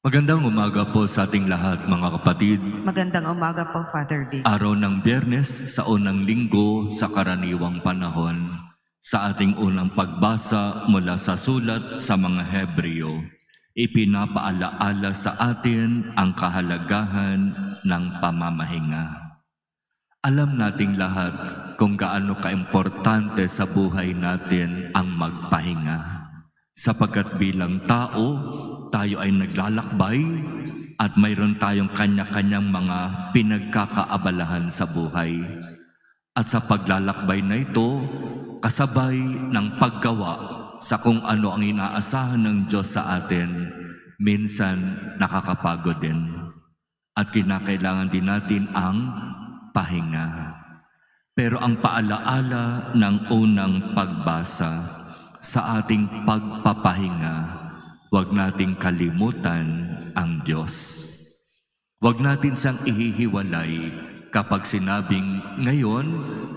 Magandang umaga po sa ating lahat mga kapatid. Magandang umaga po, Father Vic. Araw ng Biyernes sa unang linggo sa karaniwang panahon. Sa ating unang pagbasa mula sa sulat sa mga Hebreo, ipinapaalaala sa atin ang kahalagahan ng pamamahinga. Alam nating lahat kung gaano kaimportante sa buhay natin ang magpahinga. Sapagkat bilang tao, tayo ay naglalakbay at mayroon tayong kanya-kanyang mga pinagkakaabalahan sa buhay. At sa paglalakbay na ito, kasabay ng paggawa sa kung ano ang inaasahan ng Diyos sa atin, minsan nakakapagod din. At kinakailangan din natin ang pahinga. Pero ang paalaala ng unang pagbasa, sa ating pagpapahinga, huwag nating kalimutan ang Diyos. Huwag natin siyang ihihiwalay kapag sinabing, ngayon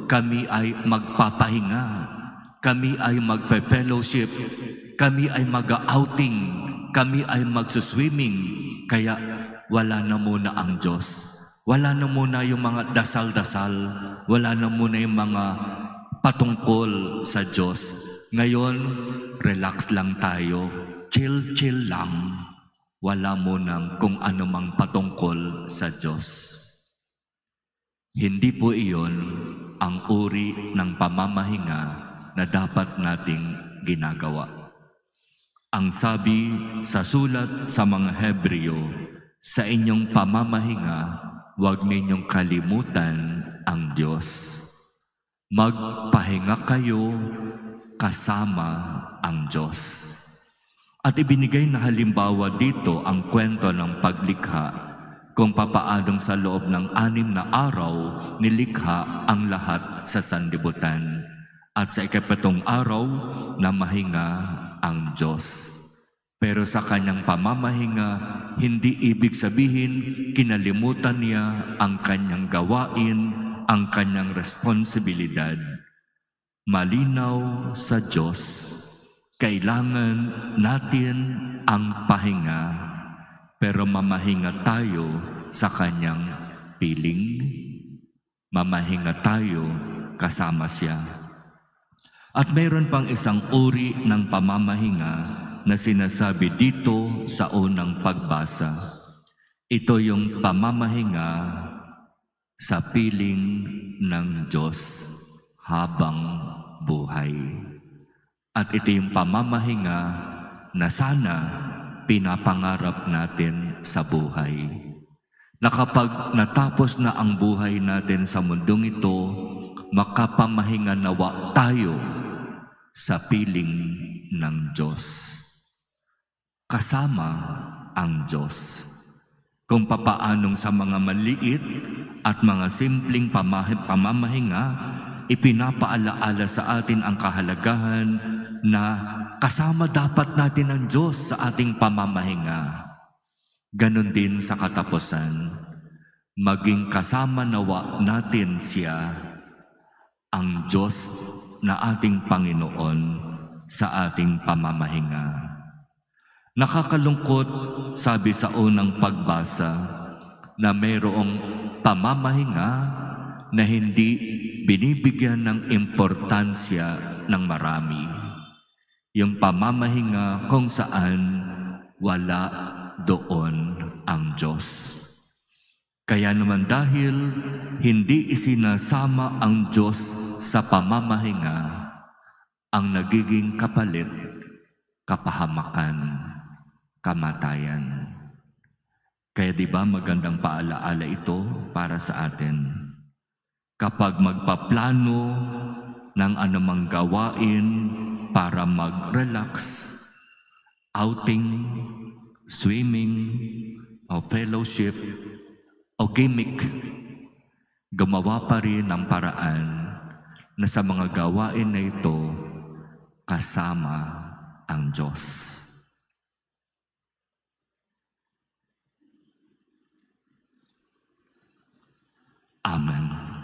kami ay magpapahinga, kami ay magfe-fellowship, kami ay mag-outing, kami ay magsuswimming, kaya wala na muna ang Diyos. Wala na muna yung mga dasal-dasal, wala na muna yung mga patungkol sa Diyos. Ngayon, relax lang tayo, chill lang. Wala munang kung anumang patungkol sa Diyos. Hindi po iyon ang uri ng pamamahinga na dapat nating ginagawa. Ang sabi sa sulat sa mga Hebreo, sa inyong pamamahinga, huwag ninyong kalimutan ang Diyos. Magpahinga kayo kasama ang Diyos. At ibinigay na halimbawa dito ang kwento ng paglikha kung papaanong sa loob ng 6 na araw nilikha ang lahat sa sanlibutan at sa ika-7 araw na mahinga ang Diyos. Pero sa kanyang pamamahinga, hindi ibig sabihin kinalimutan niya ang kanyang gawain, ang kanyang responsibilidad. Malinaw sa Diyos, kailangan natin ang pahinga, pero mamahinga tayo sa kanyang piling. Mamahinga tayo kasama siya. At mayroon pang isang uri ng pamamahinga na sinasabi dito sa unang pagbasa. Ito yung pamamahinga sa piling ng Diyos habang buhay. At ito yung pamamahinga na sana pinapangarap natin sa buhay. Na kapag natapos na ang buhay natin sa mundong ito, makapamahinga nawa tayo sa piling ng Diyos. Kasama ang Diyos. Kung papaanong sa mga maliit at mga simpleng pamamahinga, ipinapaalaala sa atin ang kahalagahan na kasama dapat natin ang Diyos sa ating pamamahinga. Ganon din sa katapusan, maging kasama nawa natin siya, ang Diyos na ating Panginoon sa ating pamamahinga. Nakakalungkot, sabi sa unang pagbasa, na mayroong pamamahinga na hindi binibigyan ng importansya ng marami. Yung pamamahinga kung saan wala doon ang Diyos. Kaya naman dahil hindi isinasama ang Diyos sa pamamahinga, ang nagiging kapalit, kapahamakan, kamatayan. Kaya di ba magandang paalaala ito para sa atin? Kapag magpaplano ng anumang gawain para mag-relax, outing, swimming, o fellowship, o gimmick, gumawa pa rin ng paraan na sa mga gawain na ito kasama ang Diyos. Amen.